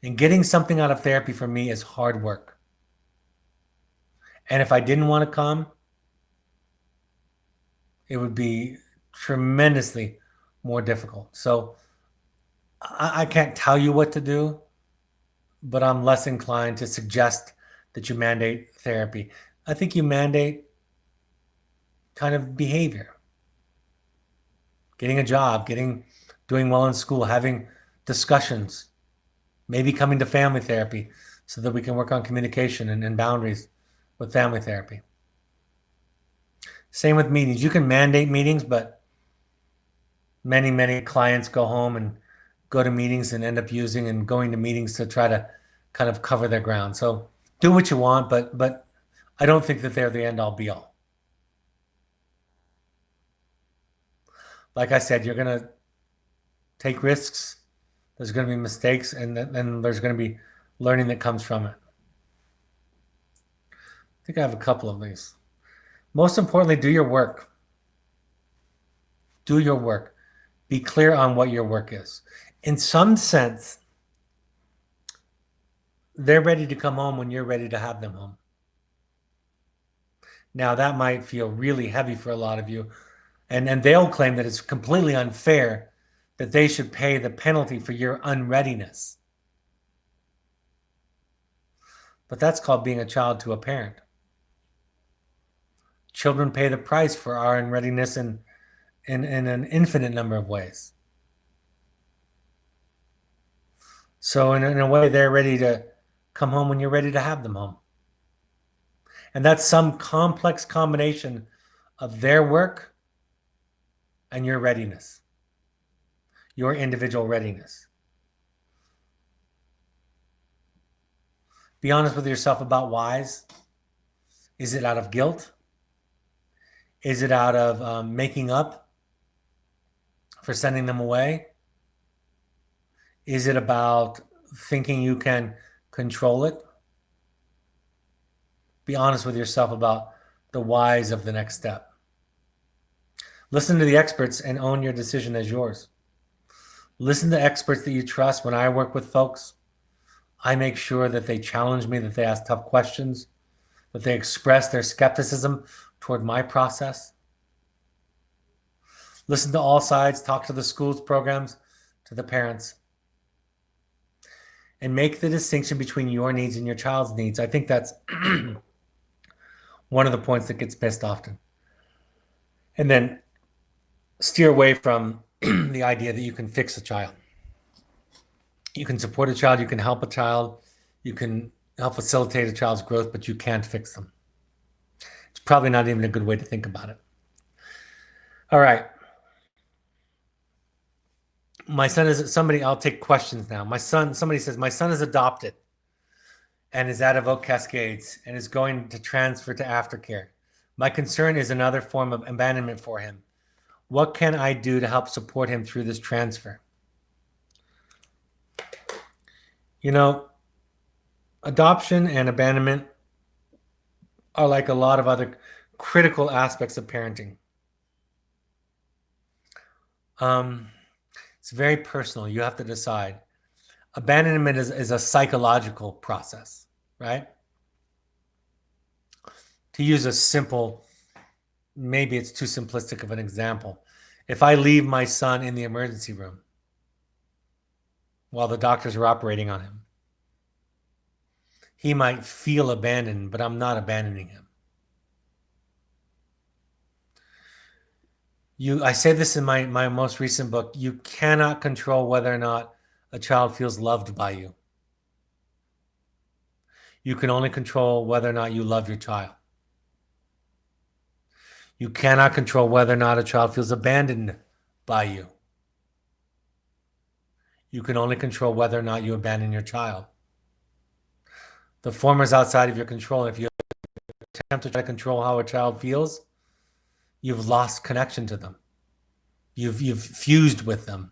and getting something out of therapy for me is hard work. And if I didn't want to come, it would be tremendously more difficult. So I can't tell you what to do, but I'm less inclined to suggest that you mandate therapy. I think you mandate kind of behavior. Getting a job, doing well in school, having discussions, maybe coming to family therapy so that we can work on communication and boundaries with family therapy. Same with meetings. You can mandate meetings, but many clients go home and go to meetings and end up using and going to meetings to try to kind of cover their ground. So do what you want, but I don't think that they're the end all be all. Like I said, you're going to take risks. There's going to be mistakes, and then there's going to be learning that comes from it. I think I have a couple of these. Most importantly, do your work. Do your work. Be clear on what your work is. In some sense, they're ready to come home when you're ready to have them home. Now, that might feel really heavy for a lot of you, and they'll claim that it's completely unfair that they should pay the penalty for your unreadiness. But that's called being a child to a parent. Children pay the price for our unreadiness in an infinite number of ways. So in a way, they're ready to come home when you're ready to have them home. And that's some complex combination of their work and your readiness, your individual readiness. Be honest with yourself about whys. Is it out of guilt? Is it out of making up for sending them away? Is it about thinking you can control it? Be honest with yourself about the whys of the next step. Listen to the experts and own your decision as yours. Listen to experts that you trust. When I work with folks, I make sure that they challenge me, that they ask tough questions, that they express their skepticism toward my process. Listen to all sides, talk to the schools, programs, to the parents, and make the distinction between your needs and your child's needs. I think that's one of the points that gets missed often. And then steer away from the idea that you can fix a child. You can support a child, you can help a child, you can help facilitate a child's growth, but you can't fix them. It's probably not even a good way to think about it. All right. My son is somebody, I'll take questions now. Somebody says, my son is adopted and is at Oak Cascades and is going to transfer to aftercare. My concern is another form of abandonment for him. What can I do to help support him through this transfer? You know, adoption and abandonment are like a lot of other critical aspects of parenting. It's very personal. You have to decide. Abandonment is a psychological process, right? To use a simple, maybe it's too simplistic of an example. If I leave my son in the emergency room while the doctors are operating on him, he might feel abandoned, but I'm not abandoning him. I say this in my most recent book, you cannot control whether or not a child feels loved by you. You can only control whether or not you love your child. You cannot control whether or not a child feels abandoned by you. You can only control whether or not you abandon your child. The former is outside of your control. If you attempt to try to control how a child feels, you've lost connection to them. You've fused with them,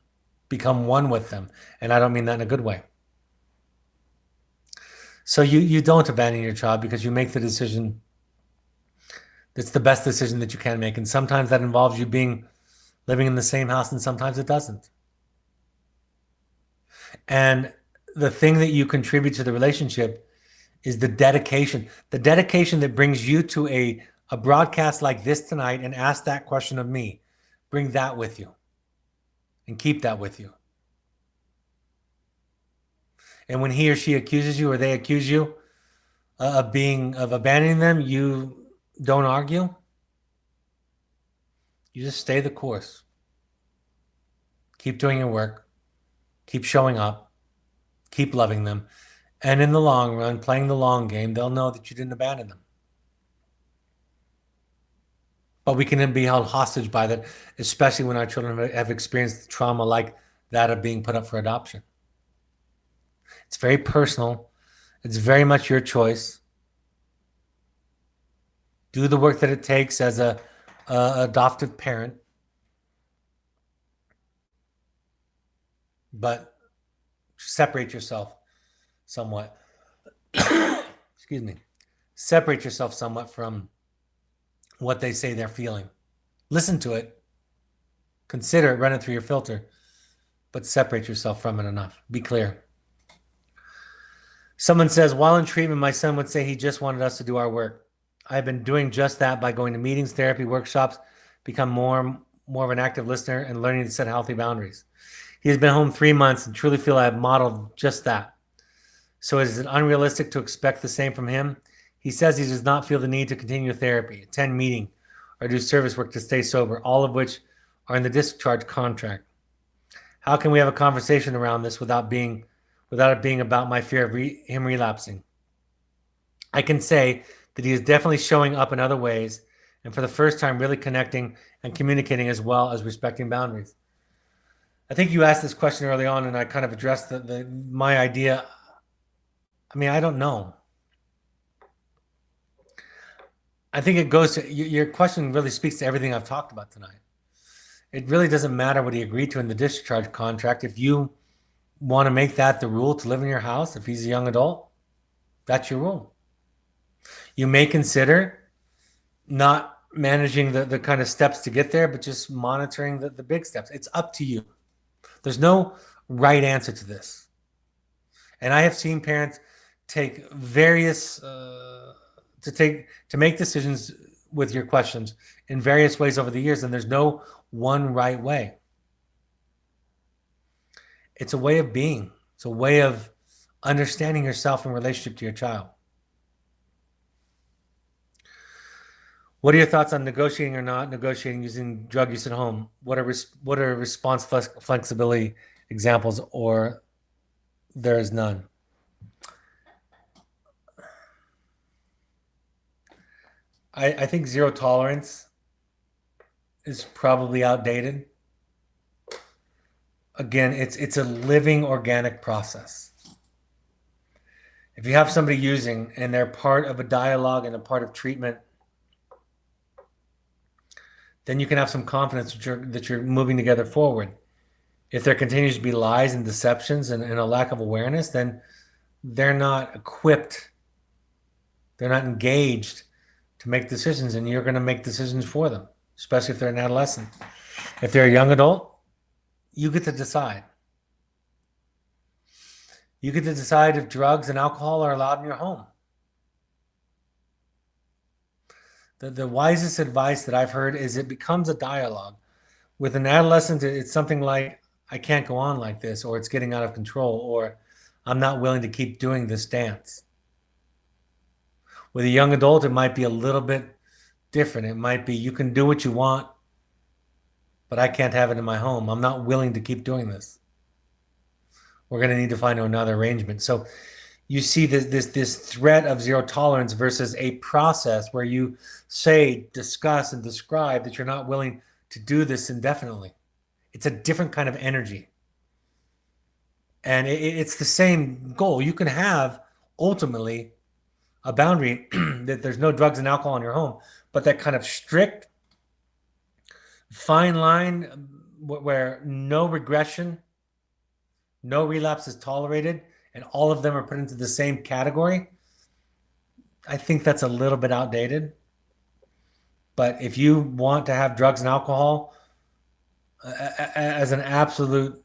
become one with them. And I don't mean that in a good way. So you don't abandon your child because you make the decision that's the best decision that you can make. And sometimes that involves you living in the same house, and sometimes it doesn't. And the thing that you contribute to the relationship is the dedication that brings you to a broadcast like this tonight and ask that question of me. Bring that with you and keep that with you. And when he or she accuses you or they accuse you of abandoning them, you don't argue. You just stay the course. Keep doing your work. Keep showing up. Keep loving them. And in the long run, playing the long game, they'll know that you didn't abandon them. But we can then be held hostage by that, especially when our children have experienced trauma like that of being put up for adoption. It's very personal. It's very much your choice. Do the work that it takes as a adoptive parent. But separate yourself somewhat. excuse me, separate yourself somewhat from what they say they're feeling. Listen to it, consider it, run it through your filter, but separate yourself from it enough. Be clear. Someone says, while in treatment, my son would say he just wanted us to do our work. I've been doing just that by going to meetings, therapy, workshops, become more of an active listener and learning to set healthy boundaries. He has been home 3 months and truly feel I have modeled just that. So is it unrealistic to expect the same from him? He says he does not feel the need to continue therapy, attend meeting, or do service work to stay sober, all of which are in the discharge contract. How can we have a conversation around this without it being about my fear of him relapsing? I can say that he is definitely showing up in other ways, and for the first time really connecting and communicating as well as respecting boundaries. I think you asked this question early on, and I kind of addressed my idea. I mean, I don't know. I think it goes to your question really speaks to everything I've talked about tonight. It really doesn't matter what he agreed to in the discharge contract. If you want to make that the rule to live in your house, if he's a young adult, that's your rule. You may consider not managing the kind of steps to get there, but just monitoring the big steps. It's up to you. There's no right answer to this. And I have seen parents take various to make decisions with your questions in various ways over the years, and there's no one right way. It's a way of being. It's a way of understanding yourself in relationship to your child. What are your thoughts on negotiating or not negotiating using drug use at home? What are response flexibility examples, or there is none? I think zero tolerance is probably outdated. Again, it's a living organic process. If you have somebody using and they're part of a dialogue and a part of treatment, then you can have some confidence that you're moving together forward. If there continues to be lies and deceptions and a lack of awareness, then they're not equipped, they're not engaged to make decisions, and you're going to make decisions for them, especially if they're an adolescent. If they're a young adult, you get to decide. You get to decide if drugs and alcohol are allowed in your home. The wisest advice that I've heard is it becomes a dialogue. With an adolescent, it's something like, I can't go on like this, or it's getting out of control, or I'm not willing to keep doing this dance. With a young adult, it might be a little bit different. It might be, you can do what you want, but I can't have it in my home. I'm not willing to keep doing this. We're going to need to find another arrangement. So you see this threat of zero tolerance versus a process where you say, discuss, and describe that you're not willing to do this indefinitely. It's a different kind of energy. And it's the same goal. You can have, ultimately, a boundary that there's no drugs and alcohol in your home, but that kind of strict, fine line where no regression, no relapse is tolerated, and all of them are put into the same category. I think that's a little bit outdated. But if you want to have drugs and alcohol as an absolute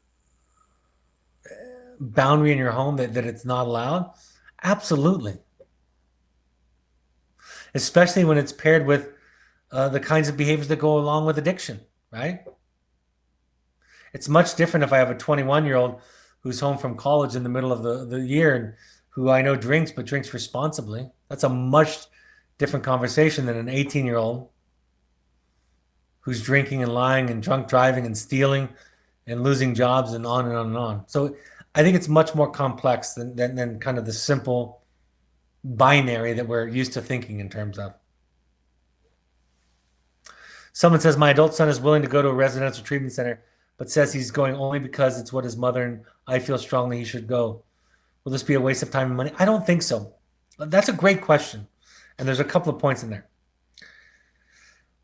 boundary in your home that it's not allowed, absolutely. Especially when it's paired with the kinds of behaviors that go along with addiction, right? It's much different if I have a 21-year-old who's home from college in the middle of the year and who I know drinks, but drinks responsibly. That's a much different conversation than an 18-year-old who's drinking and lying and drunk driving and stealing and losing jobs and on and on and on. So I think it's much more complex than kind of the simple binary that we're used to thinking in terms of. Someone says, my adult son is willing to go to a residential treatment center, but says he's going only because it's what his mother and I feel strongly he should go. Will this be a waste of time and money? I don't think so. That's a great question. And there's a couple of points in there.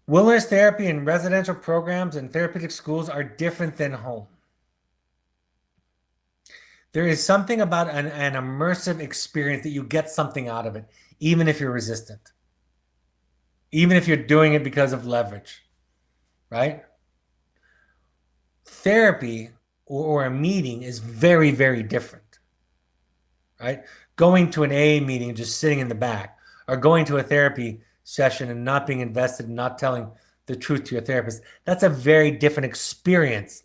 Wilderness therapy and residential programs and therapeutic schools are different than home. There is something about an immersive experience that you get something out of it, even if you're resistant, even if you're doing it because of leverage, right? Therapy or a meeting is very, very different, right? Going to an AA meeting, just sitting in the back, or going to a therapy session and not being invested and not telling the truth to your therapist, that's a very different experience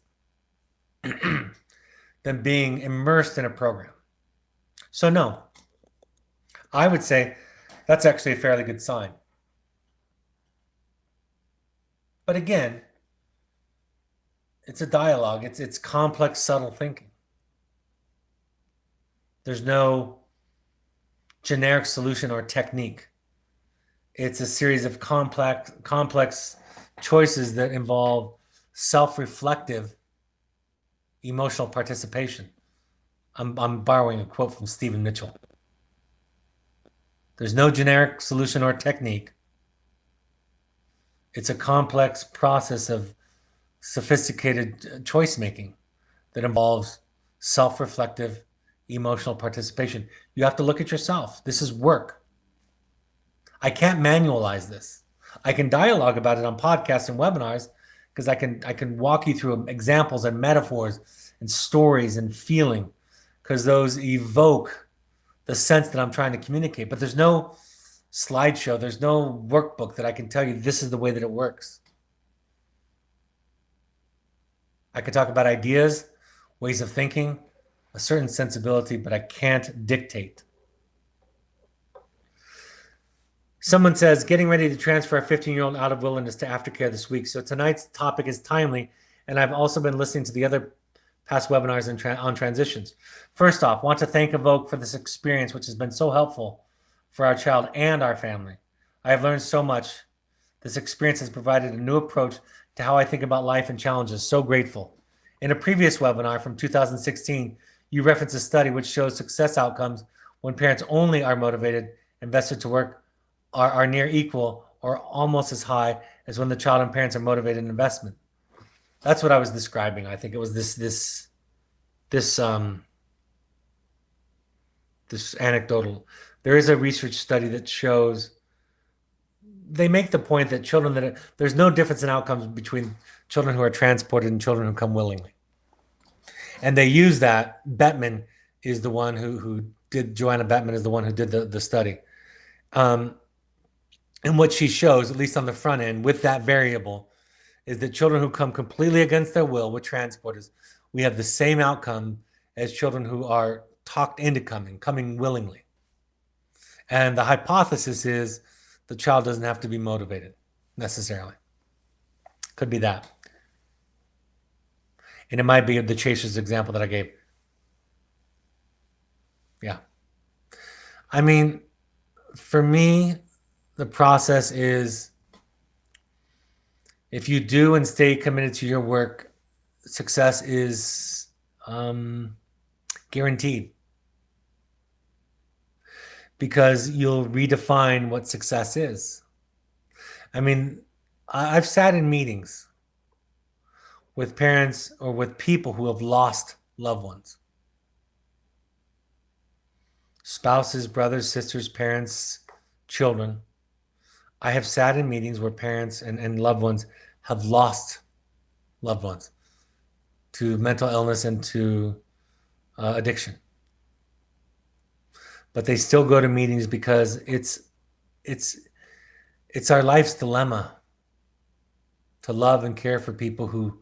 than being immersed in a program. So no, I would say that's actually a fairly good sign. But again, it's a dialogue. It's complex, subtle thinking. There's no generic solution or technique. It's a series of complex choices that involve self-reflective emotional participation. I'm borrowing a quote from Stephen Mitchell. There's no generic solution or technique. It's a complex process of sophisticated choice making that involves self-reflective emotional participation. You have to look at yourself. This is work. I can't manualize this. I can dialogue about it on podcasts and webinars because I can walk you through examples and metaphors and stories and feeling because those evoke the sense that I'm trying to communicate. But there's no slideshow. There's no workbook that I can tell you this is the way that it works. I could talk about ideas, ways of thinking, a certain sensibility, but I can't dictate. Someone says, getting ready to transfer a 15-year-old out of wilderness to aftercare this week. So tonight's topic is timely, and I've also been listening to the other past webinars on transitions. First off, want to thank Evoke for this experience, which has been so helpful for our child and our family. I have learned so much. This experience has provided a new approach to how I think about life and challenges. So grateful. In a previous webinar from 2016, you referenced a study which shows success outcomes when parents only are motivated, invested to work, are near equal or almost as high as when the child and parents are motivated in investment. That's what I was describing. I think it was this anecdotal. There is a research study that shows they make the point that there's no difference in outcomes between children who are transported and children who come willingly. And they use that. Bettman is the one who did, Joanna Bettman is the one who did the study. And what she shows, at least on the front end, with that variable, is that children who come completely against their will with transporters, we have the same outcome as children who are talked into coming willingly. And the hypothesis is the child doesn't have to be motivated necessarily. Could be that. And it might be the Chasers example that I gave. Yeah. I mean, for me, the process is if you do and stay committed to your work, success is guaranteed. Because you'll redefine what success is. I mean, I've sat in meetings with parents or with people who have lost loved ones. Spouses, brothers, sisters, parents, children. I have sat in meetings where parents and loved ones have lost loved ones to mental illness and to addiction. But they still go to meetings because it's our life's dilemma to love and care for people who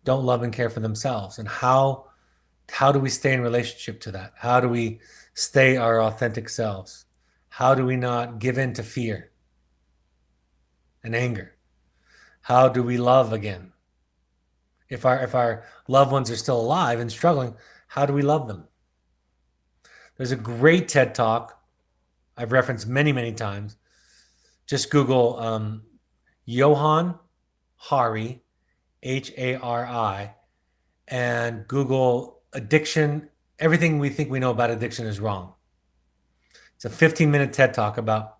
don't love and care for themselves. And how do we stay in relationship to that? How do we stay our authentic selves? How do we not give in to fear and anger? How do we love again? If our loved ones are still alive and struggling, how do we love them? There's a great TED Talk I've referenced many, many times. Just Google Johann Hari, Hari, and Google addiction. Everything we think we know about addiction is wrong. It's a 15-minute TED Talk about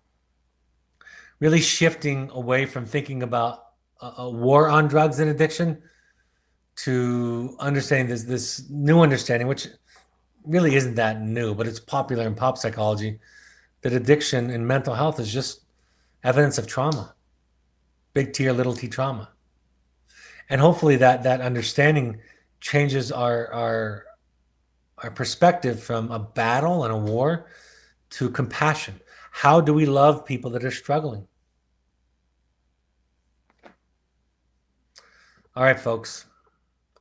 really shifting away from thinking about a war on drugs and addiction to understanding this new understanding, which really isn't that new, but it's popular in pop psychology, that addiction and mental health is just evidence of trauma, big T or little t trauma. And hopefully that understanding changes our perspective from a battle and a war to compassion. How do we love people that are struggling? All right, folks.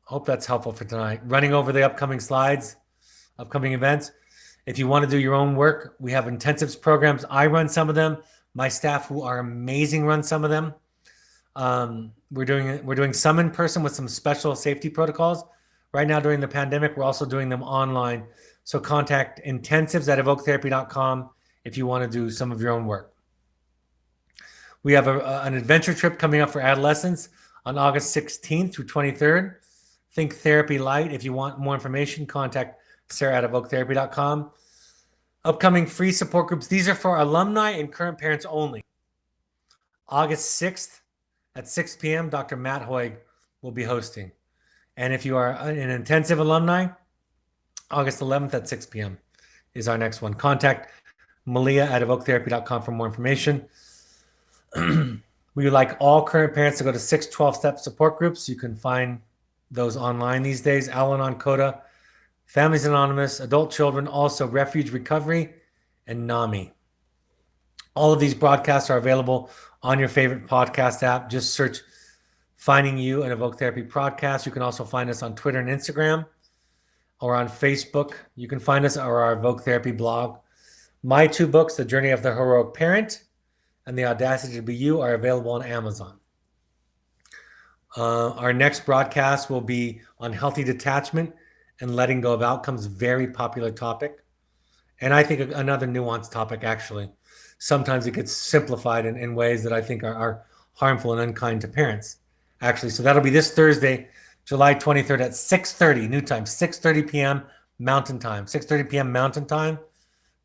Hope that's helpful for tonight. Running over the upcoming slides, upcoming events. If you want to do your own work, we have intensives programs. I run some of them. My staff, who are amazing, run some of them. We're doing some in person with some special safety protocols. Right now, during the pandemic, we're also doing them online. So contact intensives@evoketherapy.com if you want to do some of your own work. We have an adventure trip coming up for adolescents on August 16th through 23rd. Think Therapy Light. If you want more information, contact Sarah@evoketherapy.com. Upcoming free support groups. These are for alumni and current parents only. August 6th at 6 p.m., Dr. Matt Hoig will be hosting. And if you are an intensive alumni, August 11th at 6 p.m. is our next one. Contact Malia@evoketherapy.com for more information. We would like all current parents to go to 6 12-step support groups. You can find those online these days. Al-Anon, CODA, Families Anonymous, Adult Children, also Refuge Recovery, and NAMI. All of these broadcasts are available on your favorite podcast app. Just search Finding You and Evoke Therapy Podcast. You can also find us on Twitter and Instagram or on Facebook. You can find us or our Evoke Therapy blog. My 2 books, The Journey of the Heroic Parent and The Audacity to Be You, are available on Amazon. Our next broadcast will be on healthy detachment and letting go of outcomes. Very popular topic. And I think another nuanced topic, actually. Sometimes it gets simplified in ways that I think are harmful and unkind to parents, actually. So that'll be this Thursday, July 23rd at 6:30, new time, 6:30 p.m. Mountain Time. 6:30 p.m. Mountain Time,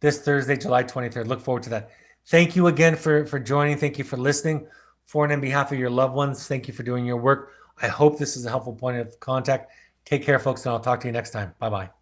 this Thursday, July 23rd. Look forward to that. Thank you again for joining. Thank you for listening. For and on behalf of your loved ones, thank you for doing your work. I hope this is a helpful point of contact. Take care, folks, and I'll talk to you next time. Bye-bye.